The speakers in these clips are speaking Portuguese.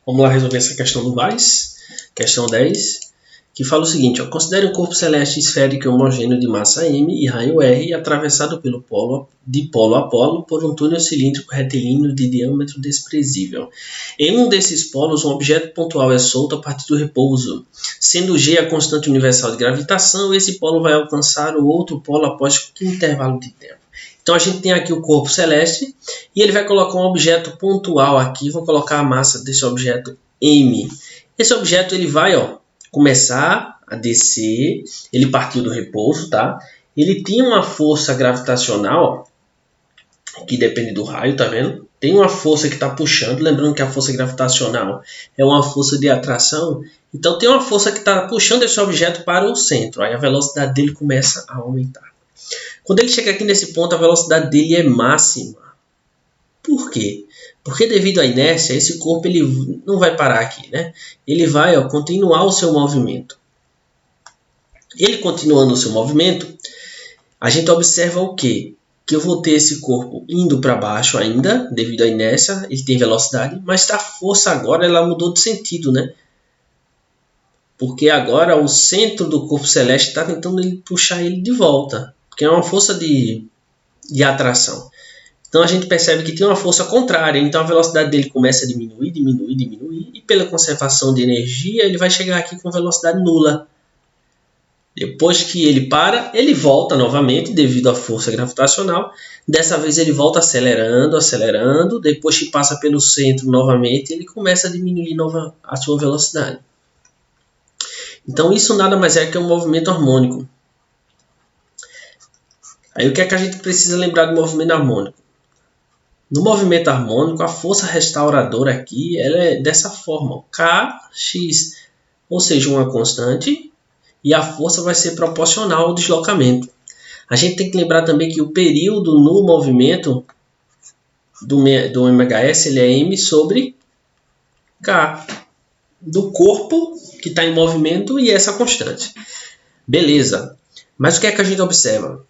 Vamos lá resolver essa questão do mais. Questão 10, que fala o seguinte: considere um corpo celeste esférico homogêneo de massa m e raio r atravessado pelo de polo a polo por um túnel cilíndrico retilíneo de diâmetro desprezível. Em um desses polos, um objeto pontual é solto a partir do repouso. Sendo g a constante universal de gravitação, esse polo vai alcançar o outro polo após que intervalo de tempo. Então a gente tem aqui o corpo celeste e ele vai colocar um objeto pontual aqui. Vou colocar a massa desse objeto m. Esse objeto ele vai começar a descer. Ele partiu do repouso, tá? Ele tinha uma força gravitacional que depende do raio, tá vendo? Tem uma força que está puxando. Lembrando que a força gravitacional é uma força de atração. Então tem uma força que está puxando esse objeto para o centro. Aí a velocidade dele começa a aumentar. Quando ele chega aqui nesse ponto, a velocidade dele é máxima. Por quê? Porque devido à inércia, esse corpo ele não vai parar aqui, né? Ele vai continuar o seu movimento. Ele continuando o seu movimento, a gente observa o quê? Que eu vou ter esse corpo indo para baixo ainda, devido à inércia, ele tem velocidade, mas a força agora ela mudou de sentido, né? Porque agora o centro do corpo celeste está tentando puxar ele de volta. Porque é uma força de atração. Então a gente percebe que tem uma força contrária. Então a velocidade dele começa a diminuir. E pela conservação de energia, ele vai chegar aqui com velocidade nula. Depois que ele para, ele volta novamente devido à força gravitacional. Dessa vez ele volta acelerando. Depois que passa pelo centro novamente, ele começa a diminuir a sua velocidade. Então isso nada mais é que um movimento harmônico. Aí o que é que a gente precisa lembrar do movimento harmônico? No movimento harmônico, a força restauradora aqui ela é dessa forma, Kx, ou seja, uma constante, e a força vai ser proporcional ao deslocamento. A gente tem que lembrar também que o período no movimento do MHS ele é m sobre k, do corpo que está em movimento e essa constante. Beleza, mas o que é que a gente observa?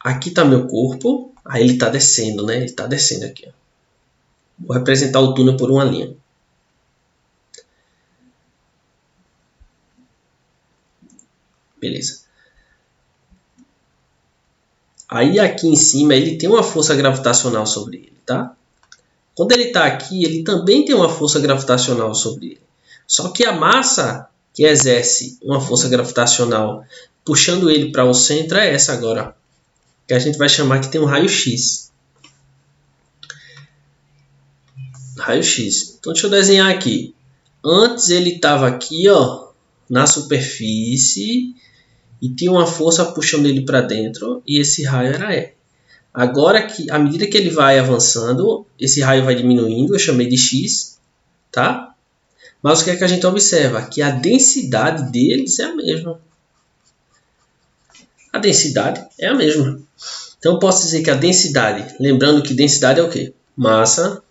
Aqui está meu corpo, aí ele está descendo, né? Ele está descendo aqui. Ó. Vou representar o túnel por uma linha. Beleza. Aí aqui em cima ele tem uma força gravitacional sobre ele, tá? Quando ele está aqui, ele também tem uma força gravitacional sobre ele. Só que a massa que exerce uma força gravitacional puxando ele para o centro é essa agora. Que a gente vai chamar que tem um raio X. Raio X. Então deixa eu desenhar aqui. Antes ele estava aqui, ó, na superfície e tinha uma força puxando ele para dentro e esse raio era E. Agora que à medida que ele vai avançando, esse raio vai diminuindo, eu chamei de X, tá? Mas o que é que a gente observa? Que a densidade deles é a mesma. A densidade é a mesma. Então eu posso dizer que a densidade, lembrando que densidade é o quê? Massa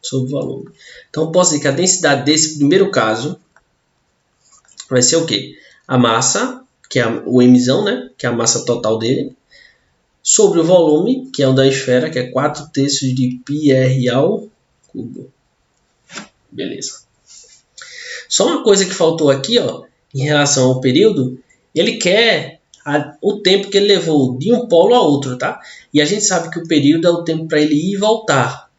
sobre volume. Então eu posso dizer que a densidade desse primeiro caso vai ser o quê? A massa, que é o mzão, né? Que é a massa total dele, sobre o volume, que é o da esfera, que é 4/3 de πr ao cubo. Beleza. Só uma coisa que faltou aqui, ó, em relação ao período, ele quer o tempo que ele levou de um polo a outro, tá? E a gente sabe que o período é o tempo para ele ir e voltar.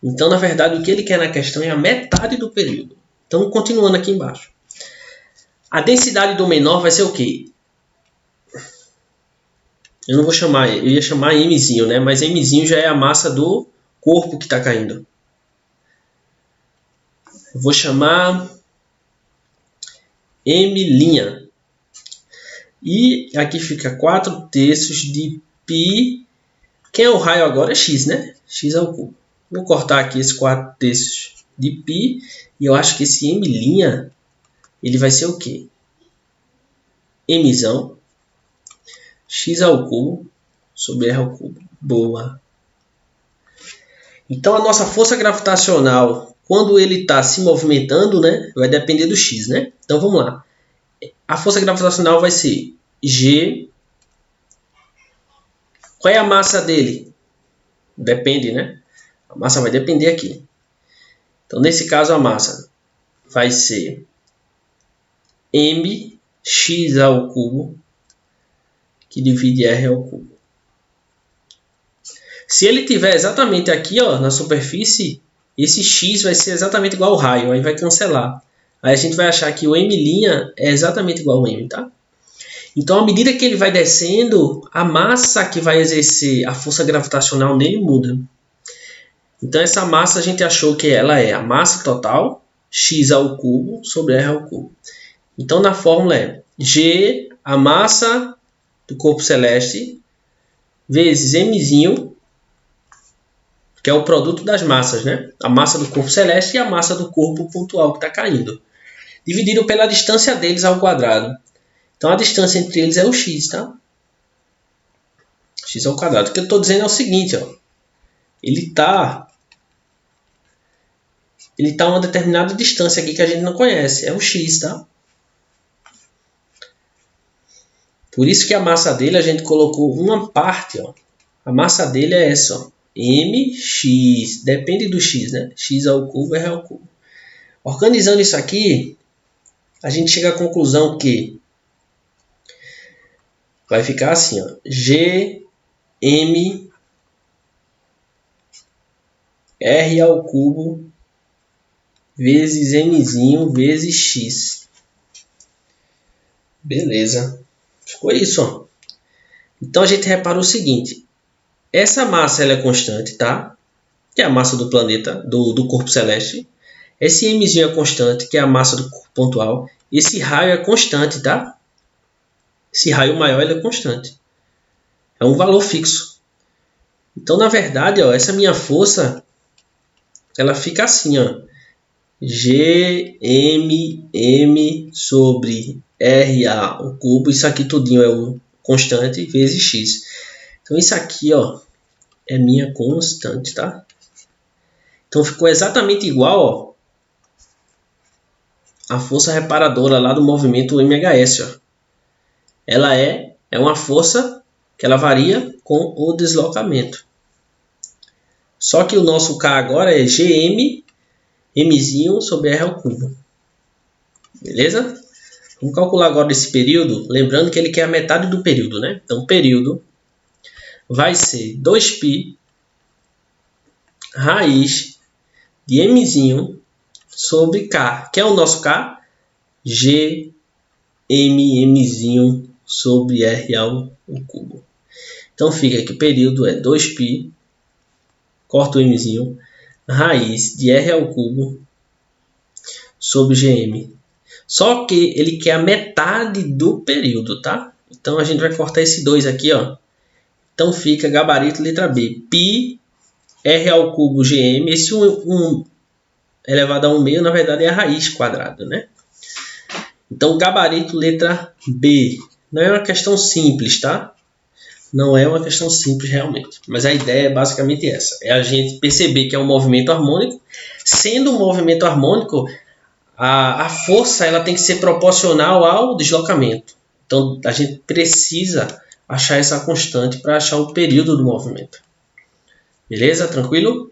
Então, na verdade, o que ele quer na questão é a metade do período. Então, continuando aqui embaixo. A densidade do menor vai ser o quê? Eu não vou chamar, eu ia chamar mzinho, né? Mas mzinho já é a massa do corpo que está caindo. Eu vou chamar m'. E aqui fica 4/3 de π. Quem é o raio agora é x, né? X ao cubo. Vou cortar aqui esse 4/3 de π. E eu acho que esse m' ele vai ser o quê? Mzão. X ao cubo sobre R ao cubo. Boa. Então a nossa força gravitacional, quando ele está se movimentando, né, vai depender do x, né? Então vamos lá. A força gravitacional vai ser G. Qual é a massa dele? Depende, né? A massa vai depender aqui. Então, nesse caso, a massa vai ser mx ao cubo, que divide r ao cubo. Se ele tiver exatamente aqui, ó, na superfície, esse x vai ser exatamente igual ao raio, aí vai cancelar. Aí a gente vai achar que o m' é exatamente igual ao m, tá? Então, à medida que ele vai descendo, a massa que vai exercer a força gravitacional nele muda. Então, essa massa a gente achou que ela é a massa total, x ao cubo, sobre r ao cubo. Então, na fórmula é G, a massa do corpo celeste, vezes mzinho, que é o produto das massas, né? A massa do corpo celeste e a massa do corpo pontual que está caindo, dividido pela distância deles ao quadrado. Então, a distância entre eles é o x, tá? X ao quadrado. O que eu estou dizendo é o seguinte, ó. Ele está a uma determinada distância aqui que a gente não conhece. É o x, tá? Por isso que a massa dele a gente colocou uma parte, ó. A massa dele é essa, ó. mx, depende do x, né? X ao cubo, r ao cubo. Organizando isso aqui, a gente chega à conclusão que vai ficar assim, ó. Gm r ao cubo vezes mzinho vezes x. Beleza. Ficou isso, ó. Então a gente repara o seguinte. Essa massa ela é constante, tá? Que é a massa do planeta, do corpo celeste. Esse mzinho é constante, que é a massa do corpo pontual. Esse raio é constante, tá? Esse raio maior ele é constante. É um valor fixo. Então, na verdade, ó, essa minha força, ela fica assim, ó. Gmm sobre RA ao cubo. Isso aqui tudinho é o constante vezes x. Então, isso aqui, ó, é minha constante, tá? Então, ficou exatamente igual, ó, a força reparadora lá do movimento MHS, ó. Ela é uma força que ela varia com o deslocamento. Só que o nosso K agora é Gm, mzinho sobre R ao cubo. Beleza? Vamos calcular agora esse período, lembrando que ele quer a metade do período, né? Então, o período vai ser 2π raiz de mzinho sobre K. Que é o nosso K? Gmmzinho sobre R ao cubo. Então, fica que o período é 2π, corta o mzinho, raiz de R ao cubo sobre Gm. Só que ele quer a metade do período, tá? Então, a gente vai cortar esse 2 aqui, ó. Então, fica gabarito letra B. Π R ao cubo Gm. Esse 1 elevado a 1 meio, na verdade, é a raiz quadrada, né? Então, gabarito letra B. Não é uma questão simples, tá? Não é uma questão simples realmente. Mas a ideia é basicamente essa. É a gente perceber que é um movimento harmônico. Sendo um movimento harmônico, a força ela tem que ser proporcional ao deslocamento. Então, a gente precisa achar essa constante para achar o período do movimento. Beleza? Tranquilo?